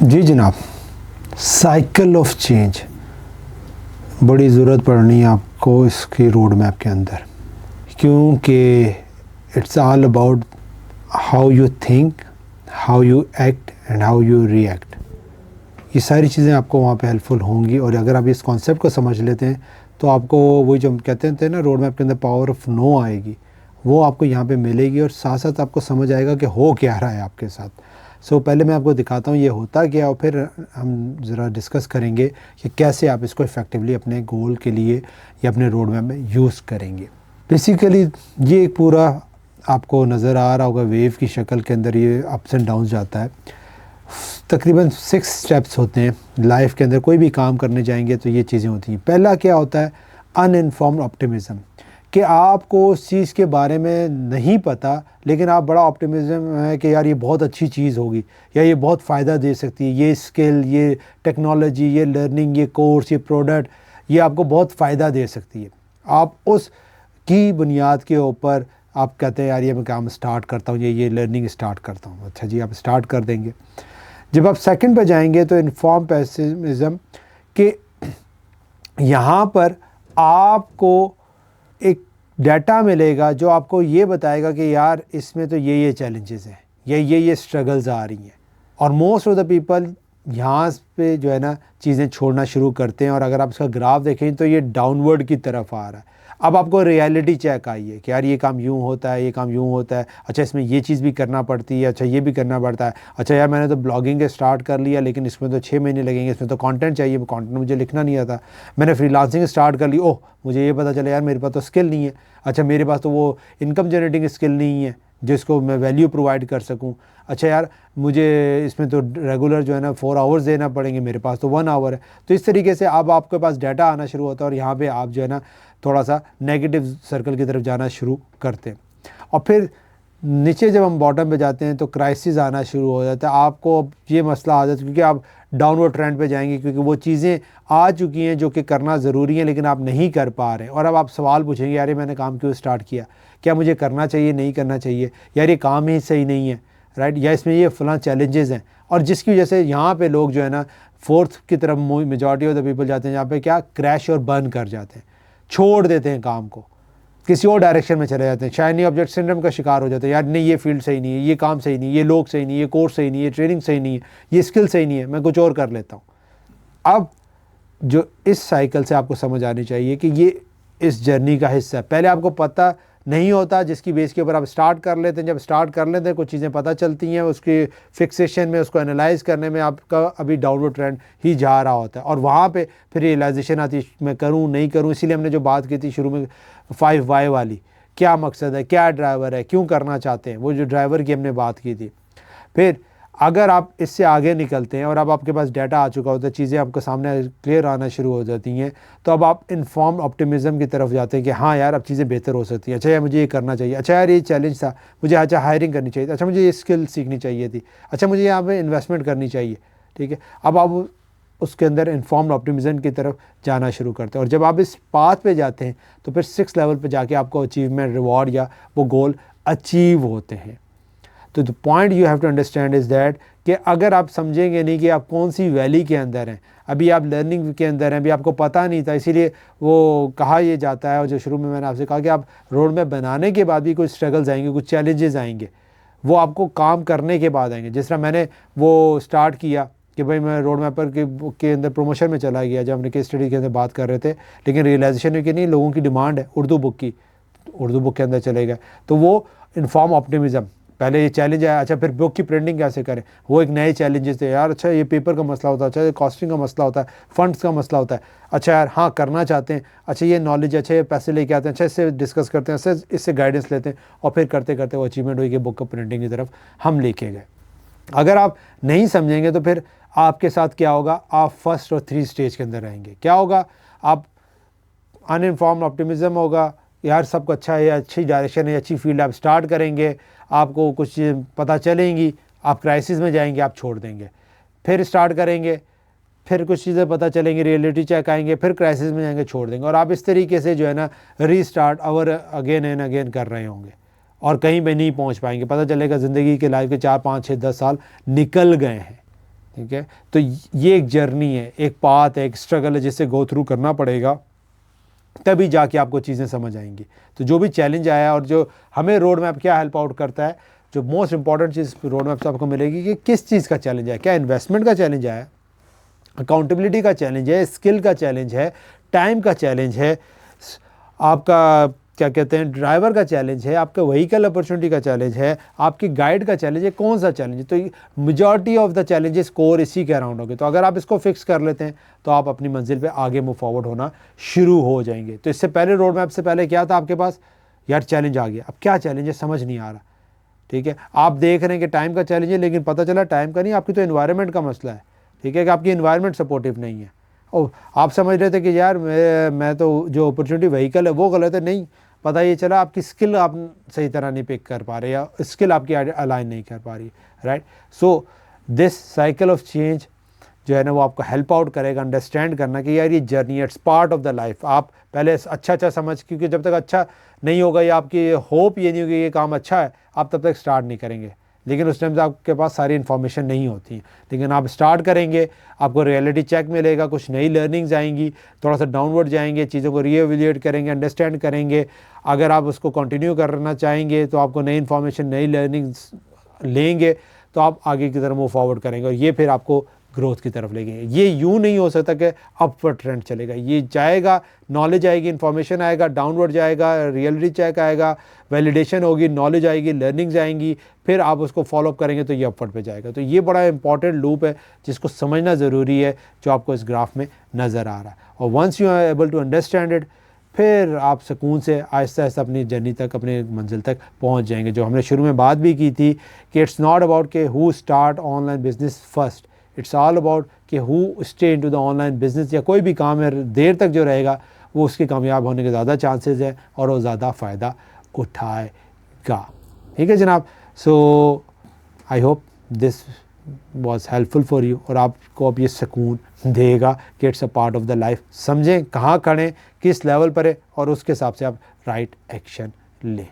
जी जनाब, cycle of change बड़ी ज़रूरत पड़नी है आपको इसकी रोड मैप के अंदर, क्योंकि it's all about how you think, how you act and how you react. ये सारी चीज़ें आपको वहाँ पे हेल्पफुल होंगी। और अगर आप इस कॉन्सेप्ट को समझ लेते हैं तो आपको वही जो हम कहते थे ना, रोड मैप के अंदर पावर ऑफ नो आएगी, वो आपको यहाँ पे मिलेगी। और साथ साथ आपको समझ आएगा कि हो क्या रहा है आपके साथ। पहले मैं आपको दिखाता हूँ ये होता क्या, और फिर हम ज़रा डिस्कस करेंगे कि कैसे आप इसको इफ़ेक्टिवली अपने गोल के लिए या अपने रोड मैप में यूज़ करेंगे। बेसिकली ये एक पूरा आपको नज़र आ रहा होगा वेव की शक्ल के अंदर, ये अप्स एंड डाउन जाता है। तकरीबन 6 स्टेप्स होते हैं लाइफ के अंदर। कोई भी काम करने जाएंगे तो ये चीज़ें होती हैं। पहला क्या होता है, अनइन्फॉर्म्ड ऑप्टिमिज़म, कि आपको उस चीज़ के बारे में नहीं पता लेकिन आप बड़ा ऑप्टिमिज़म है कि यार ये बहुत अच्छी चीज़ होगी या ये बहुत फ़ायदा दे सकती है, ये स्किल, ये टेक्नोलॉजी, ये लर्निंग, ये कोर्स, ये प्रोडक्ट, ये आपको बहुत फ़ायदा दे सकती है। आप उस की बुनियाद के ऊपर आप कहते हैं यार ये मैं काम स्टार्ट करता हूँ, ये लर्निंग स्टार्ट करता हूँ। अच्छा जी, आप स्टार्ट कर देंगे। जब आप सेकंड पे जाएंगे तो इन्फॉर्म पेसिमिज़म, कि यहाँ पर आपको एक डाटा मिलेगा जो आपको ये बताएगा कि यार इसमें तो ये चैलेंजेस हैं या ये स्ट्रगल्स आ रही हैं। और मोस्ट ऑफ द पीपल यहाँ पे जो है ना चीज़ें छोड़ना शुरू करते हैं। और अगर आप इसका ग्राफ देखें तो ये डाउनवर्ड की तरफ आ रहा है। अब आपको रियलिटी चेक आई है कि यार ये काम यूँ होता है, ये काम यूँ होता है, अच्छा इसमें ये चीज़ भी करना पड़ती है, अच्छा ये भी करना पड़ता है, अच्छा यार मैंने तो ब्लॉगिंग स्टार्ट कर लिया लेकिन इसमें तो 6 महीने लगेंगे, इसमें तो कंटेंट चाहिए, कंटेंट मुझे लिखना नहीं आता। मैंने फ्रीलांसिंग स्टार्ट कर ली, ओह मुझे ये पता चला यार मेरे पास तो स्किल नहीं है, अच्छा मेरे पास तो वो इनकम जनरेटिंग स्किल नहीं है जिसको मैं वैल्यू प्रोवाइड कर सकूं, अच्छा यार मुझे इसमें तो रेगुलर जो है ना 4 आवर्स देना पड़ेंगे, मेरे पास तो 1 आवर है। तो इस तरीके से अब आपके पास डाटा आना शुरू होता है और यहाँ पे आप जो है ना थोड़ा सा नेगेटिव सर्कल की तरफ जाना शुरू करते हैं। और फिर नीचे जब हम बॉटम पे जाते हैं तो क्राइसिस आना शुरू हो जाता है। आपको अब ये मसला आ जाता है क्योंकि आप डाउनवर्ड ट्रेंड पे जाएंगे, क्योंकि वो चीज़ें आ चुकी हैं जो कि करना ज़रूरी है लेकिन आप नहीं कर पा रहे। और अब आप सवाल पूछेंगे यार ये मैंने काम क्यों स्टार्ट किया, क्या मुझे करना चाहिए, नहीं करना चाहिए, यार ये काम ही सही नहीं है, राइट, या इसमें ये फ़लाँ चैलेंजेस हैं। और जिसकी वजह से यहाँ पे लोग जो है ना फोर्थ की तरफ मेजॉरिटी ऑफ द पीपल जाते हैं, जहाँ पे क्या क्रैश और बर्न कर जाते हैं, छोड़ देते हैं काम को, किसी और डायरेक्शन में चले जाते हैं, शाइनी ऑब्जेक्ट सिंड्रोम का शिकार हो जाते हैं। यार नहीं ये फील्ड सही नहीं है, ये काम सही नहीं है, ये लोग सही नहीं है, ये कोर्स सही नहीं है, ट्रेनिंग सही नहीं है, ये स्किल सही नहीं है, मैं कुछ और कर लेता हूँ। अब जो इस साइकिल से आपको समझ आनी चाहिए कि ये इस जर्नी का हिस्सा है। पहले आपको पता नहीं होता, जिसकी बेस के ऊपर आप स्टार्ट कर लेते हैं। जब स्टार्ट कर लेते हैं कुछ चीज़ें पता चलती हैं, उसकी फिक्सेशन में, उसको एनालाइज करने में आपका अभी डाउनवर्ड ट्रेंड ही जा रहा होता है। और वहाँ पे फिर रियलाइजेशन आती है मैं करूँ नहीं करूँ। इसीलिए हमने जो बात की थी शुरू में 5 वाई वाली, क्या मकसद है, क्या ड्राइवर है, क्यों करना चाहते हैं, वो जो ड्राइवर की हमने बात की थी। फिर अगर आप इससे आगे निकलते हैं और अब आपके पास डाटा आ चुका होता है, चीज़ें आपके सामने क्लियर आना शुरू हो जाती हैं, तो अब आप इन्फॉर्म्ड ऑप्टिमिज़म की तरफ जाते हैं कि हाँ यार अब चीज़ें बेहतर हो सकती हैं। अच्छा यार मुझे ये करना चाहिए, अच्छा यार ये चैलेंज था, मुझे अच्छा हायरिंग करनी चाहिए, अच्छा मुझे ये स्किल सीखनी चाहिए थी, अच्छा मुझे यहाँ पे इन्वेस्टमेंट करनी चाहिए। ठीक है, अब आप उसके अंदर इन्फॉर्म्ड ऑप्टिमिज़म की तरफ जाना शुरू करते हैं। और जब आप इस पाथ पे जाते हैं तो फिर 6 लेवल पे जाके आपको अचीवमेंट, रिवॉर्ड या वो गोल अचीव होते हैं। तो the point you have to understand is that कि अगर आप समझेंगे नहीं कि आप कौन सी वैली के अंदर हैं, अभी आप लर्निंग के अंदर हैं, अभी आपको पता नहीं था, इसीलिए वो कहा यह जाता है, और जो शुरू में मैंने आपसे कहा कि आप रोड मैप बनाने के बाद भी कुछ स्ट्रगल्स आएंगे, कुछ चैलेंजेस आएंगे, वो आपको काम करने के बाद आएंगे। जिस तरह मैंने वो स्टार्ट किया कि भाई मैं रोड मैपर के अंदर प्रमोशन में चला गया, जब हमने केस स्टडी के अंदर बात कर रहे थे, लेकिन रियलाइजेशन है कि नहीं लोगों की डिमांड है उर्दू बुक की, उर्दू बुक के अंदर चले गए। तो वो इन्फॉर्म ऑप्टिमिज़म, पहले ये चैलेंज आया, अच्छा फिर बुक की प्रिंटिंग कैसे करें, वो एक नए चैलेंजेस थे यार। अच्छा ये पेपर का मसला होता है, अच्छा ये कॉस्टिंग का मसला होता है, फंड्स का मसला होता है, अच्छा यार हाँ करना चाहते हैं, अच्छा ये नॉलेज, अच्छा ये पैसे लेके आते हैं, अच्छा इससे डिस्कस करते हैं, अच्छा इससे गाइडेंस लेते हैं, और फिर करते करते वो अचीवमेंट हुई कि बुक का प्रिंटिंग की तरफ हम लेके गए। अगर आप नहीं समझेंगे तो फिर आपके साथ क्या होगा, आप फर्स्ट और 3 स्टेज के अंदर रहेंगे। क्या होगा, आप अनइन्फॉर्म्ड ऑप्टिमिज़म होगा, यार सबको अच्छा है, अच्छी डायरेक्शन है, अच्छी फील्ड, आप स्टार्ट करेंगे, आपको कुछ पता चलेंगी, आप क्राइसिस में जाएंगे, आप छोड़ देंगे, फिर स्टार्ट करेंगे, फिर कुछ चीज़ें पता चलेंगी, रियलिटी चेक आएंगे, फिर क्राइसिस में जाएंगे, छोड़ देंगे। और आप इस तरीके से जो है ना रीस्टार्ट और अगेन एंड अगेन कर रहे होंगे और कहीं पे नहीं पहुंच पाएंगे। पता चलेगा ज़िंदगी के लाइफ के 4, 5, 6, 10 साल निकल गए हैं। ठीक है। तो ये एक जर्नी है, एक पाथ है, एक स्ट्रगल है जिससे गो थ्रू करना पड़ेगा, तभी जाके आपको चीज़ें समझ आएंगी। तो जो भी चैलेंज आया और जो हमें रोड मैप क्या हेल्प आउट करता है, जो मोस्ट इंपॉर्टेंट चीज़ रोड मैप से आपको मिलेगी कि किस चीज़ का चैलेंज है, क्या इन्वेस्टमेंट का चैलेंज आया, अकाउंटेबिलिटी का चैलेंज है, स्किल का चैलेंज है, टाइम का चैलेंज है, आपका क्या कहते हैं ड्राइवर का चैलेंज है, आपका व्हीकल अपॉर्चुनिटी का चैलेंज है, आपकी गाइड का चैलेंज है, कौन सा चैलेंज है। तो majority of the challenges core इसी के अराउंड होंगे। तो अगर आप इसको फिक्स कर लेते हैं तो आप अपनी मंजिल पे आगे मूव फॉरवर्ड होना शुरू हो जाएंगे। तो इससे पहले रोड मैप से पहले क्या था आपके पास, यार चैलेंज आ गया, अब क्या चैलेंज है समझ नहीं आ रहा, ठीक है। आप देख रहे हैं कि टाइम का चैलेंज है, लेकिन पता चला टाइम का नहीं, आपकी तो एनवायरनमेंट का मसला है, ठीक है, कि आपकी एनवायरनमेंट सपोर्टिव नहीं है। और आप समझ रहे थे कि यार मैं तो जो अपॉर्चुनिटी व्हीकल है वो गलत है, नहीं, पता ये चला आपकी स्किल आप सही तरह नहीं पिक कर पा रहे या स्किल आपकी अलाइन नहीं कर पा रही, right. So this cycle of change जो है ना वो आपको हेल्प आउट करेगा अंडरस्टैंड करना कि यार ये journey it's part of the life. आप पहले अच्छा समझ, क्योंकि जब तक अच्छा नहीं होगा या आपकी होप ये नहीं होगी ये काम अच्छा है, आप तब तक स्टार्ट नहीं करेंगे। लेकिन उस टाइम से आपके पास सारी इन्फॉर्मेशन नहीं होती है, लेकिन आप स्टार्ट करेंगे, आपको रियलिटी चेक मिलेगा, कुछ नई लर्निंग्स आएंगी, थोड़ा सा डाउनवर्ड जाएंगे, चीज़ों को रीएवैल्यूएट करेंगे, अंडरस्टैंड करेंगे। अगर आप उसको कंटिन्यू करना चाहेंगे तो आपको नई इन्फॉर्मेशन, नई लर्निंग्स लेंगे तो आप आगे की तरफ मूव फॉरवर्ड करेंगे, और ये फिर आपको ग्रोथ की तरफ लेंगे। ये यूँ नहीं हो सकता कि अपवर्ड ट्रेंड चलेगा, ये जाएगा, नॉलेज आएगी, इन्फॉर्मेशन आएगा, डाउनवर्ड जाएगा, रियलिटी चेक आएगा, वैलिडेशन होगी, नॉलेज आएगी, लर्निंग्स आएंगी, फिर आप उसको फॉलोअप करेंगे तो ये अपवर्ड पे जाएगा। तो ये बड़ा इंपॉर्टेंट लूप है जिसको समझना ज़रूरी है, जो आपको इस ग्राफ में नज़र आ रहा है। और once you are able to understand it, फिर आप सुकून से आहिस्ता आहिस्ता अपनी जर्नी तक, अपने मंजिल तक पहुंच जाएंगे। जो हमने शुरू में बात भी की थी कि इट्स नॉट अबाउट के who start online business first, it's all about कि who stay into the online business, या कोई भी काम है देर तक जो रहेगा वो उसके कामयाब होने के ज़्यादा चांसेस है और वो ज़्यादा फ़ायदा उठाएगा। ठीक है जनाब। So I hope this was helpful for you, और आपको अब ये सुकून देगा कि it's a part of the life. समझें कहाँ खड़े, किस लेवल पर है, और उसके हिसाब से आप राइट एक्शन लें।